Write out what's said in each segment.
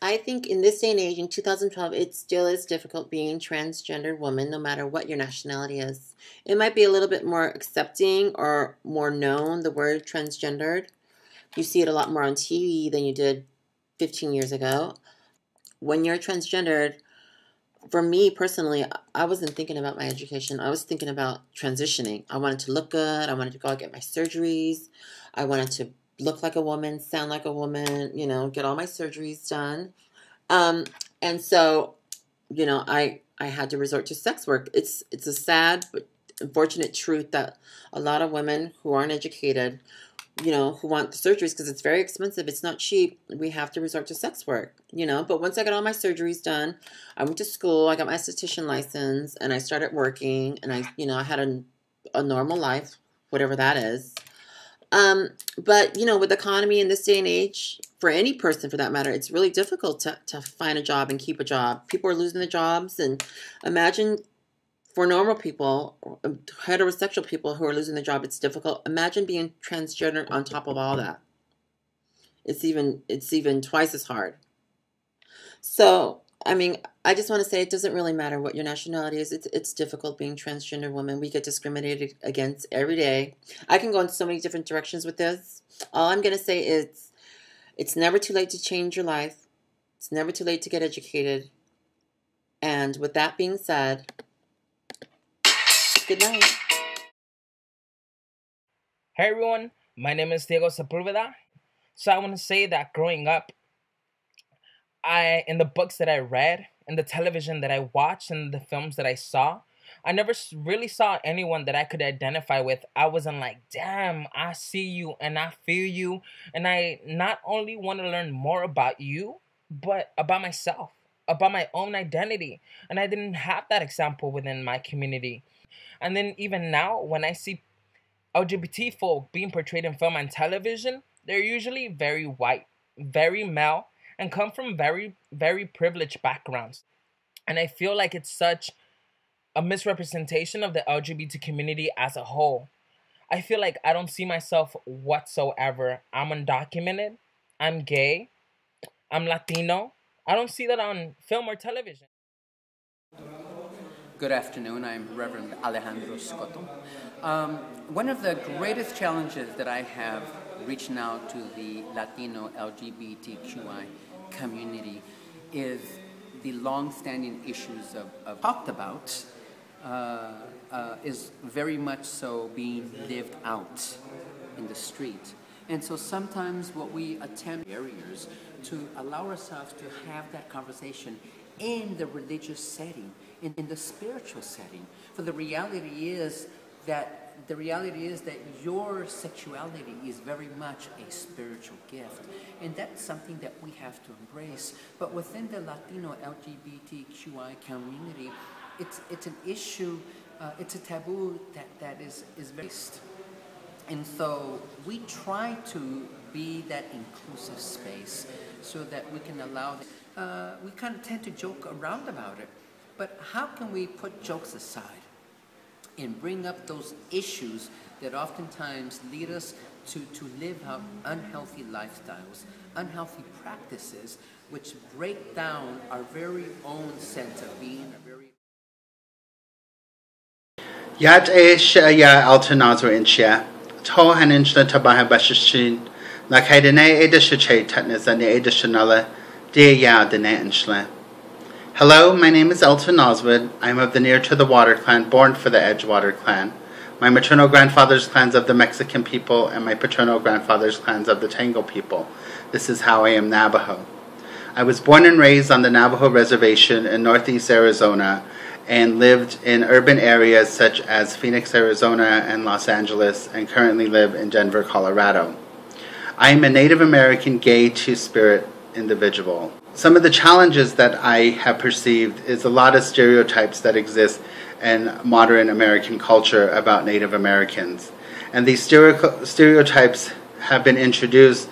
I think in this day and age, in 2012, it still is difficult being a transgendered woman, no matter what your nationality is. It might be a little bit more accepting or more known, the word transgendered. You see it a lot more on TV than you did 15 years ago. When you're transgendered, for me personally, I wasn't thinking about my education. I was thinking about transitioning. I wanted to look good. I wanted to go out get my surgeries. I wanted to look like a woman, sound like a woman, get all my surgeries done. And so, I had to resort to sex work. It's a sad but unfortunate truth that a lot of women who aren't educated, who want the surgeries because it's very expensive. It's not cheap. We have to resort to sex work, But once I got all my surgeries done, I went to school. I got my esthetician license, and I started working. And I had a normal life, whatever that is. But with the economy in this day and age, for any person for that matter, it's really difficult to find a job and keep a job. People are losing their jobs, and imagine for normal people, heterosexual people who are losing their job, it's difficult. Imagine being transgender on top of all that. It's even twice as hard. So, I just want to say it doesn't really matter what your nationality is. It's difficult being transgender woman. We get discriminated against every day. I can go in so many different directions with this. All I'm going to say is it's never too late to change your life. It's never too late to get educated. And with that being said, good night. Hey everyone, my name is Diego Sepulveda. So I want to say that growing up, in the books that I read, in the television that I watched, and the films that I saw, I never really saw anyone that I could identify with. I wasn't like, damn, I see you and I feel you. And I not only want to learn more about you, but about myself, about my own identity. And I didn't have that example within my community. And then even now, when I see LGBT folk being portrayed in film and television, they're usually very white, very male, and come from very, very privileged backgrounds. And I feel like it's such a misrepresentation of the LGBT community as a whole. I feel like I don't see myself whatsoever. I'm undocumented, I'm gay, I'm Latino. I don't see that on film or television. Good afternoon, I'm Reverend Alejandro Scotto. One of the greatest challenges that I have reaching out to the Latino LGBTQI community is the long-standing issues of talked about is very much so being lived out in the street. And so sometimes what we attempt barriers to allow ourselves to have that conversation in the religious setting, in the spiritual setting. For the reality is that your sexuality is very much a spiritual gift, and that's something that we have to embrace. But within the Latino LGBTQI community, it's an issue, it's a taboo that is based. And so we try to be that inclusive space so that we can allow, we kind of tend to joke around about it, but how can we put jokes aside and bring up those issues that oftentimes lead us to live out unhealthy lifestyles, unhealthy practices, which break down our very own sense of being a very... Yat ya altanazwa inchia, to haninchla tabaha bashishin, la kaidene edishache tatnizani edishanala, dear ya dene inchla. Hello, my name is Elton Oswood. I am of the Near to the Water clan, born for the Edgewater clan. My maternal grandfather's clans of the Mexican people and my paternal grandfather's clans of the Tango people. This is how I am Navajo. I was born and raised on the Navajo Reservation in northeast Arizona and lived in urban areas such as Phoenix, Arizona and Los Angeles, and currently live in Denver, Colorado. I am a Native American gay two-spirit individual. Some of the challenges that I have perceived is a lot of stereotypes that exist in modern American culture about Native Americans. And these stereotypes have been introduced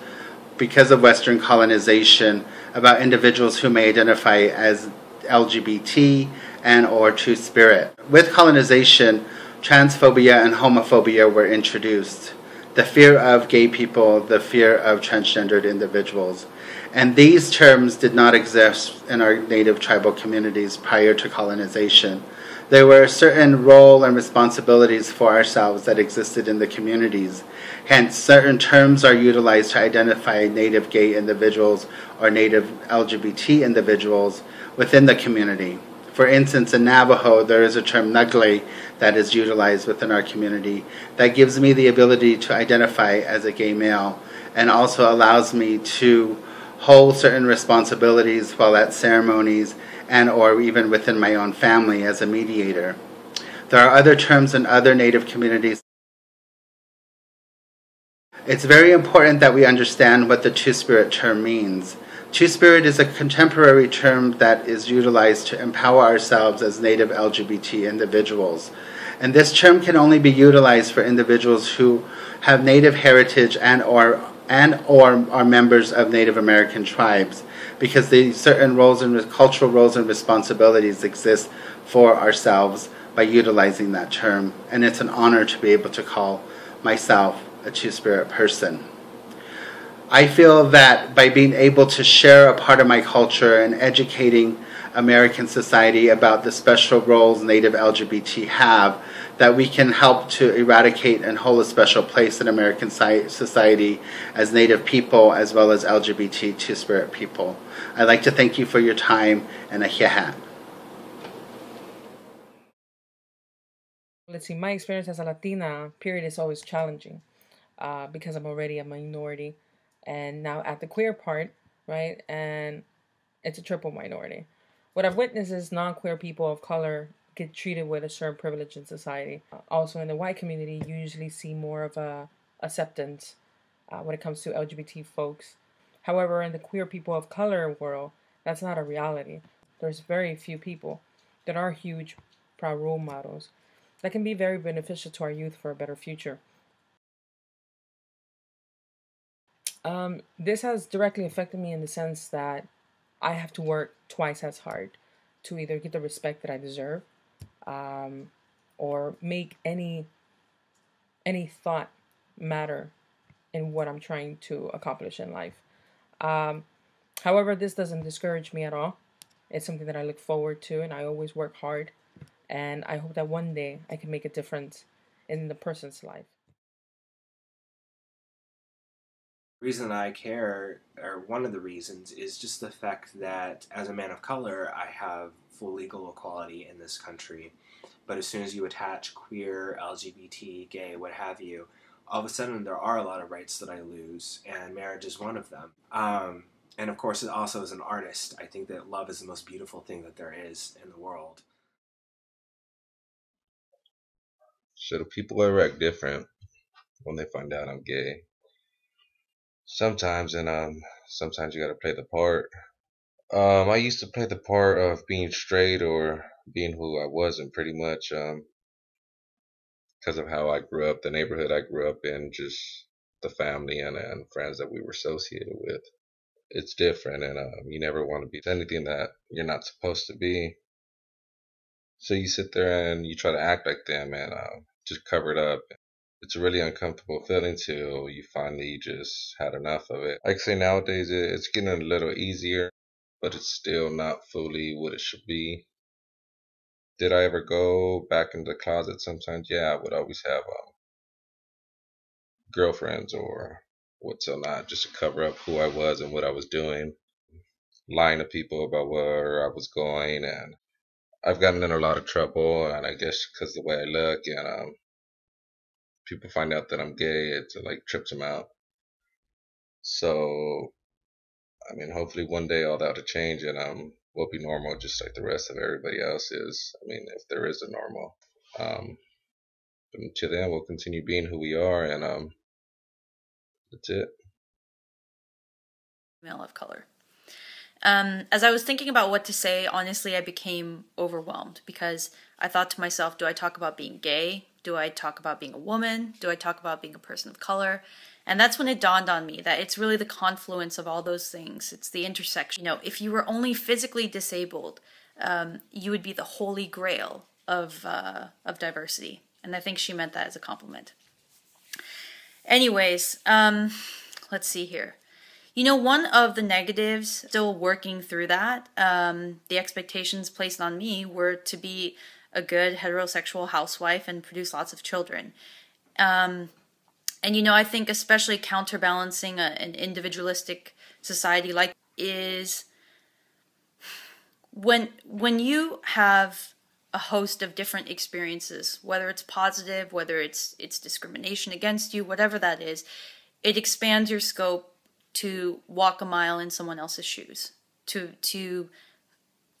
because of Western colonization about individuals who may identify as LGBT and or two-spirit. With colonization, transphobia and homophobia were introduced. The fear of gay people, the fear of transgendered individuals. And these terms did not exist in our native tribal communities prior to colonization. There were certain role and responsibilities for ourselves that existed in the communities. Hence, certain terms are utilized to identify native gay individuals or native LGBT individuals within the community. For instance, in Navajo, there is a term nagle that is utilized within our community that gives me the ability to identify as a gay male and also allows me to hold certain responsibilities while at ceremonies and or even within my own family as a mediator. There are other terms in other Native communities. It's very important that we understand what the Two-Spirit term means. Two-Spirit is a contemporary term that is utilized to empower ourselves as Native LGBT individuals. And this term can only be utilized for individuals who have Native heritage and or are members of Native American tribes, because the certain roles and cultural roles and responsibilities exist for ourselves by utilizing that term. And it's an honor to be able to call myself a Two-Spirit person. I feel that by being able to share a part of my culture and educating American society about the special roles Native LGBT have, that we can help to eradicate and hold a special place in American society as Native people as well as LGBT Two-Spirit people. I'd like to thank you for your time, and ahiahat. Let's see, my experience as a Latina, period, is always challenging because I'm already a minority. And now at the queer part, right? And it's a triple minority. What I've witnessed is non-queer people of color get treated with a certain privilege in society. Also, in the white community, you usually see more of a acceptance when it comes to LGBT folks. However, in the queer people of color world, that's not a reality. There's very few people that are huge proud role models that can be very beneficial to our youth for a better future. This has directly affected me in the sense that I have to work twice as hard to either get the respect that I deserve, um, or make any thought matter in what I'm trying to accomplish in life. Um, However, this doesn't discourage me at all. It's something that I look forward to, and I always work hard. And I hope that one day I can make a difference in the person's life. Reason I care, or one of the reasons, is just the fact that as a man of color, I have full legal equality in this country. But as soon as you attach queer, LGBT, gay, what have you, all of a sudden there are a lot of rights that I lose, and marriage is one of them. And of course, also as an artist, I think that love is the most beautiful thing that there is in the world. So the people I react different when they find out I'm gay. Sometimes, and sometimes you gotta play the part. I used to play the part of being straight or being who I wasn't, pretty much, because of how I grew up, the neighborhood I grew up in, just the family and friends that we were associated with. It's different, and you never want to be anything that you're not supposed to be. So you sit there and you try to act like them and just cover it up. It's a really uncomfortable feeling till you finally just had enough of it. Like I say, nowadays it's getting a little easier, but it's still not fully what it should be. Did I ever go back into the closet sometimes? Yeah, I would always have girlfriends or what's not, just to cover up who I was and what I was doing, lying to people about where I was going, and I've gotten in a lot of trouble. And I guess because the way I look, and people find out that I'm gay, it like trips them out. So I mean, hopefully one day all that will change and we'll be normal just like the rest of everybody else is. I mean, if there is a normal. Um, but until then, we'll continue being who we are, and that's it. Male of color. As I was thinking about what to say, honestly, I became overwhelmed because I thought to myself, do I talk about being gay? Do I talk about being a woman? Do I talk about being a person of color? And that's when it dawned on me that it's really the confluence of all those things. It's the intersection. You know, if you were only physically disabled, you would be the holy grail of diversity. And I think she meant that as a compliment. Anyways, let's see here. You know, one of the negatives, still working through that, the expectations placed on me were to be a good heterosexual housewife and produce lots of children. And, you know, I think especially counterbalancing an individualistic society like is when you have a host of different experiences, whether it's positive, whether it's discrimination against you, whatever that is, it expands your scope to walk a mile in someone else's shoes, to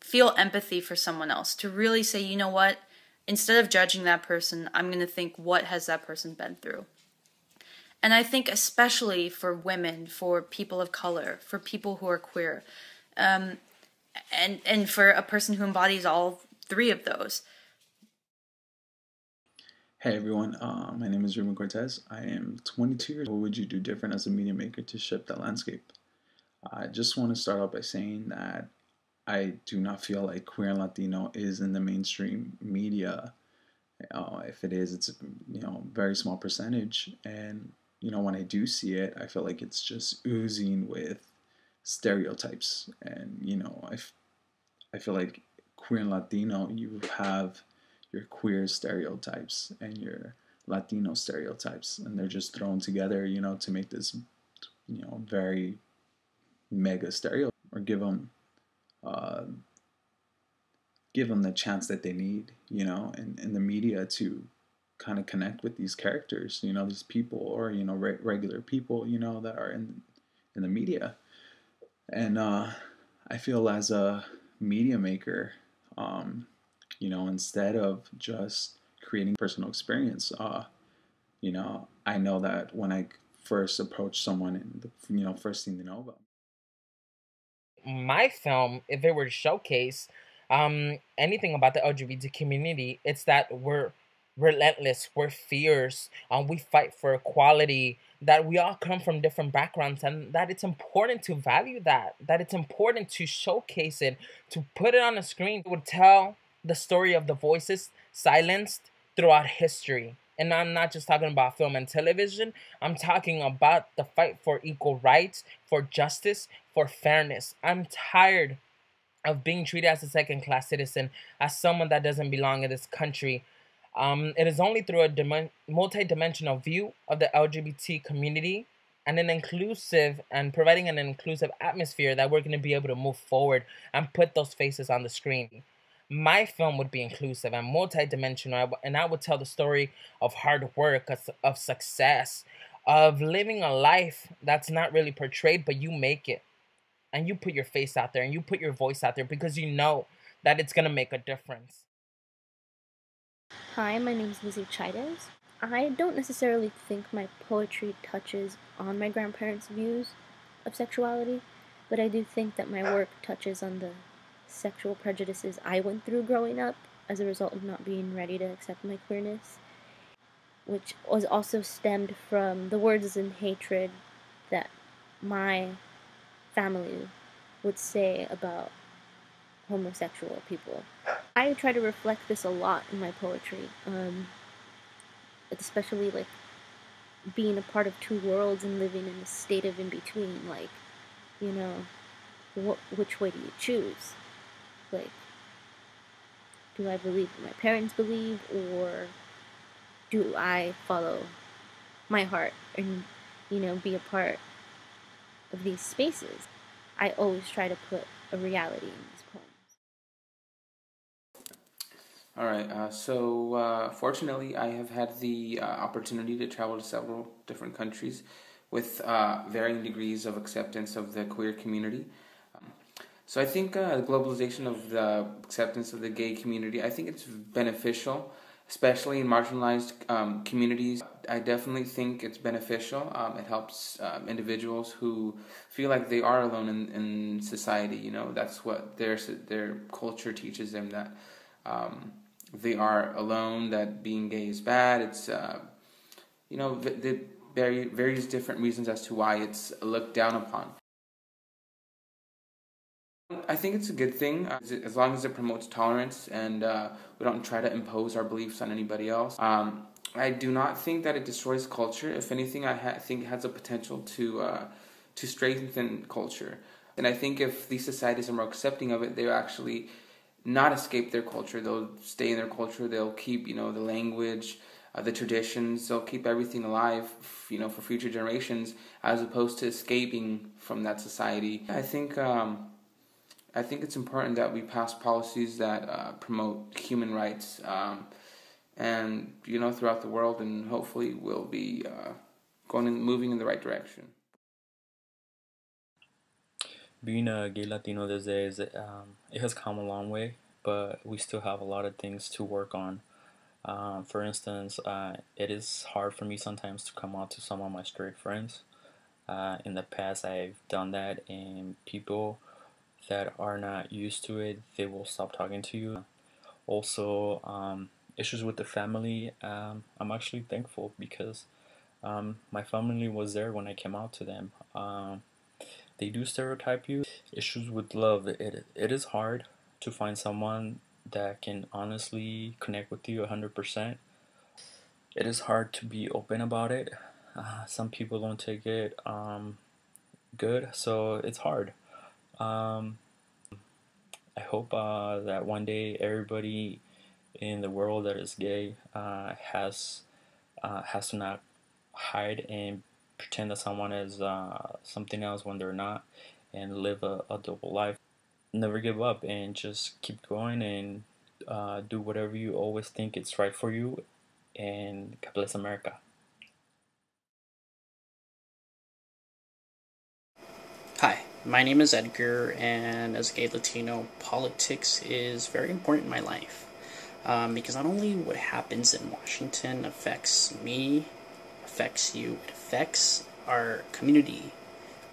feel empathy for someone else, to really say, you know what, instead of judging that person, I'm going to think, what has that person been through? And I think especially for women, for people of color, for people who are queer, and for a person who embodies all three of those. Hey everyone, my name is Ruben Cortez. I am 22 years old. What would you do different as a media maker to shift that landscape? I just want to start out by saying that I do not feel like queer and Latino is in the mainstream media. If it is, it's very small percentage. And when I do see it, I feel like it's just oozing with stereotypes. And I feel like queer and Latino, you have your queer stereotypes and your Latino stereotypes, and they're just thrown together, to make this, very mega stereotype, or uh, give them the chance that they need, in the media to kind of connect with these characters, these people, or regular people, that are in the media. And I feel as a media maker, instead of just creating personal experience, I know that when I first approach someone, and first thing they know about My film, if it were to showcase anything about the LGBT community, it's that we're relentless, we're fierce, we fight for equality, that we all come from different backgrounds, and that it's important to value that it's important to showcase it, to put it on the screen. It would tell the story of the voices silenced throughout history. And I'm not just talking about film and television. I'm talking about the fight for equal rights, for justice, for fairness. I'm tired of being treated as a second class citizen, as someone that doesn't belong in this country. It is only through a multi-dimensional view of the LGBT community and an inclusive and providing an inclusive atmosphere that we're going to be able to move forward and put those faces on the screen. My film would be inclusive and multi-dimensional, and I would tell the story of hard work, of success, of living a life that's not really portrayed, but you make it. And you put your face out there and you put your voice out there because you know that it's going to make a difference. Hi, my name is Lizzie Chides. I don't necessarily think my poetry touches on my grandparents' views of sexuality, but I do think that my work touches on the sexual prejudices I went through growing up as a result of not being ready to accept my queerness, which was also stemmed from the words and hatred that my family would say about homosexual people. I try to reflect this a lot in my poetry, especially like being a part of two worlds and living in a state of in between. Like, which way do you choose? Like, do I believe what my parents believe, or do I follow my heart and be a part of these spaces? I always try to put a reality in these poems. All right. Fortunately, I have had the opportunity to travel to several different countries with varying degrees of acceptance of the queer community. So I think globalization of the acceptance of the gay community, I think it's beneficial, especially in marginalized communities. I definitely think it's beneficial. It helps individuals who feel like they are alone in society. That's what their culture teaches them, that they are alone, that being gay is bad. It's, the various different reasons as to why it's looked down upon. I think it's a good thing as long as it promotes tolerance and we don't try to impose our beliefs on anybody else. I do not think that it destroys culture. If anything, I think it has a potential to to strengthen culture. And I think if these societies are more accepting of it, they'll actually not escape their culture. They'll stay in their culture. They'll keep, the language, the traditions. They'll keep everything alive, for future generations, as opposed to escaping from that society. I think it's important that we pass policies that promote human rights, and throughout the world, and hopefully we'll be moving in the right direction. Being a gay Latino these days, it has come a long way, but we still have a lot of things to work on. For instance, it is hard for me sometimes to come out to some of my straight friends. In the past, I've done that, and people that are not used to it, they will stop talking to you. Also, issues with the family. I'm actually thankful because my family was there when I came out to them. They do stereotype you. Issues with love. It is hard to find someone that can honestly connect with you 100%. It is hard to be open about it. Some people don't take it good, so it's hard. I hope that one day everybody in the world that is gay has to not hide and pretend that someone is something else when they're not, and live a double life. Never give up and just keep going and do whatever you always think it's right for you. And God bless America. Hi, my name is Edgar, and as a gay Latino, politics is very important in my life. Because not only what happens in Washington affects me, affects you, it affects our community,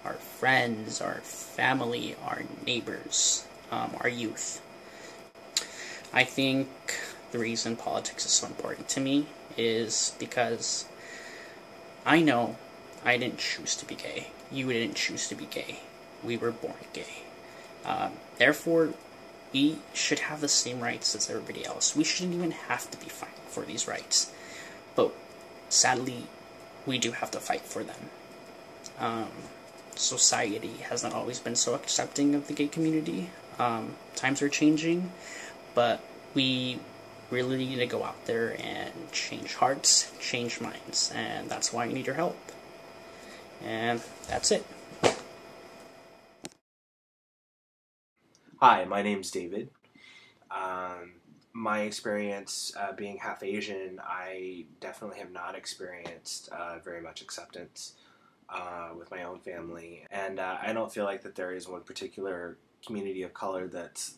our friends, our family, our neighbors, our youth. I think the reason politics is so important to me is because I know I didn't choose to be gay. You didn't choose to be gay. We were born gay. Therefore, we should have the same rights as everybody else. We shouldn't even have to be fighting for these rights. But sadly, we do have to fight for them. Society has not always been so accepting of the gay community. Times are changing, but we really need to go out there and change hearts, change minds, and that's why we need your help. And that's it. Hi, my name's David. My experience being half Asian, I definitely have not experienced very much acceptance with my own family. And I don't feel like that there is one particular community of color that's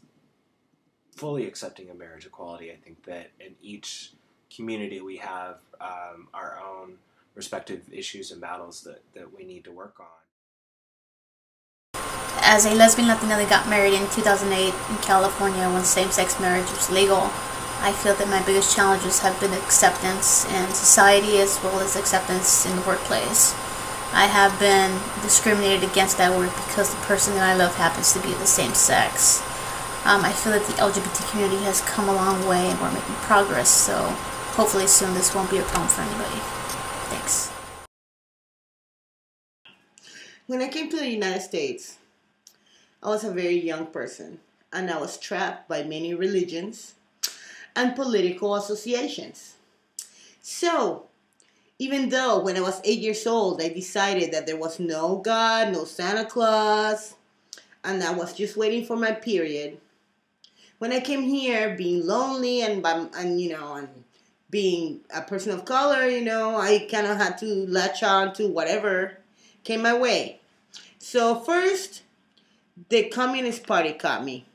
fully accepting of marriage equality. I think that in each community we have our own respective issues and battles that we need to work on. As a lesbian Latina that got married in 2008 in California when same-sex marriage was legal, I feel that my biggest challenges have been acceptance in society as well as acceptance in the workplace. I have been discriminated against at work because the person that I love happens to be of the same sex. I feel that the LGBT community has come a long way and we're making progress, so hopefully soon this won't be a problem for anybody. Thanks. When I came to the United States, I was a very young person, and I was trapped by many religions and political associations. So, even though when I was 8 years old, I decided that there was no God, no Santa Claus, and I was just waiting for my period, when I came here, being lonely and being a person of color, I kind of had to latch on to whatever came my way. So first, the Communist Party caught me.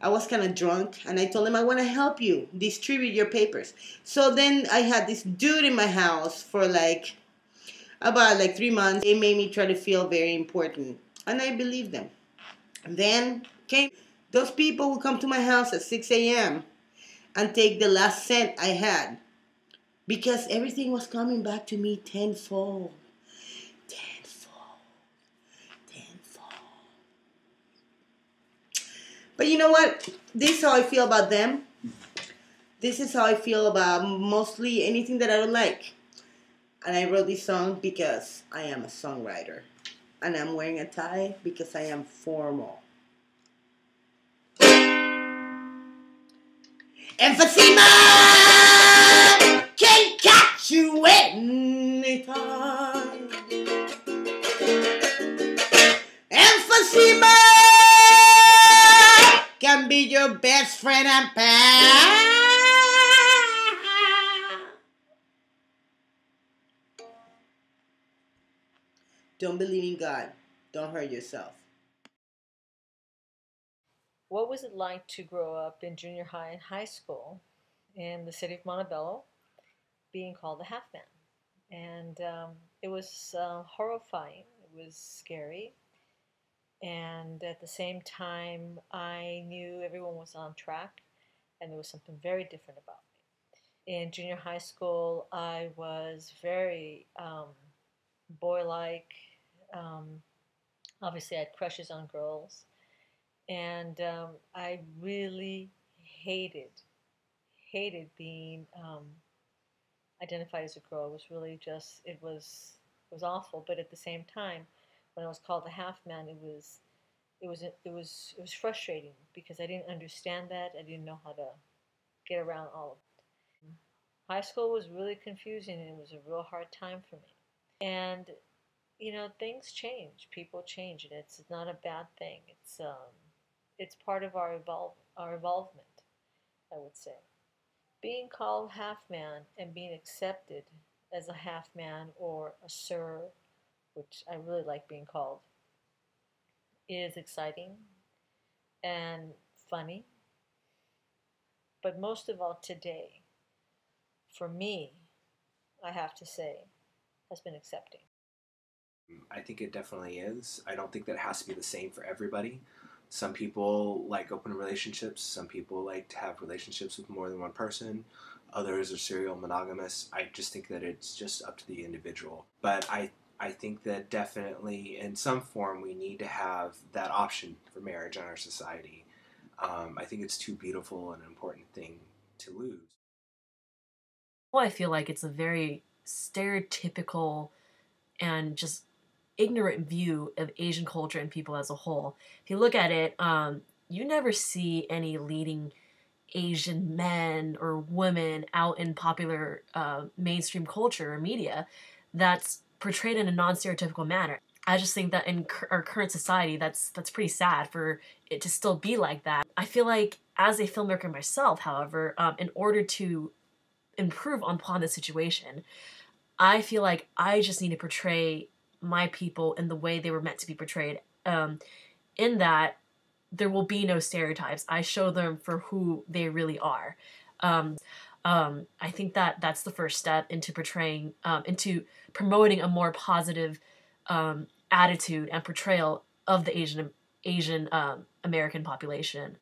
I was kind of drunk, and I told them, I want to help you distribute your papers. So then I had this dude in my house for about 3 months. They made me try to feel very important, and I believed them. And then came those people who come to my house at 6 a.m. and take the last cent I had, because everything was coming back to me tenfold. But you know what? This is how I feel about them. This is how I feel about mostly anything that I don't like. And I wrote this song because I am a songwriter. and I'm wearing a tie because I am formal. Emphysema can catch you anytime. Emphysema can be your best friend and pal. Don't believe in God. Don't hurt yourself. What was it like to grow up in junior high and high school in the city of Montebello being called the half man? And it was horrifying. It was scary. And at the same time, I knew everyone was on track and there was something very different about me. In junior high school, I was very boy-like. Um, Obviously, I had crushes on girls. And I really hated being identified as a girl. It was really just, it was awful. But at the same time, when I was called the half man, it was frustrating because I didn't understand that. I didn't know how to get around all of it. High school was really confusing and it was a real hard time for me. And things change, people change, and it's not a bad thing. It's part of our evolvement, I would say. Being called half man and being accepted as a half man or a sir, which I really like being called, is exciting and funny. But most of all, today, for me, I have to say, has been accepting. I think it definitely is. I don't think that it has to be the same for everybody. Some people like open relationships. Some people like to have relationships with more than one person. Others are serial monogamous. I just think that it's just up to the individual. But I think that definitely in some form we need to have that option for marriage in our society. I think it's too beautiful and an important thing to lose. Well, I feel like it's a very stereotypical and just ignorant view of Asian culture and people as a whole. If you look at it, you never see any leading Asian men or women out in popular mainstream culture or media that's portrayed in a non-stereotypical manner. I just think that in our current society, that's pretty sad for it to still be like that. I feel like as a filmmaker myself, however, in order to improve upon the situation, I feel like I just need to portray my people in the way they were meant to be portrayed. In that, there will be no stereotypes. I show them for who they really are. I think that that's the first step into portraying, into promoting a more positive attitude and portrayal of the Asian American population.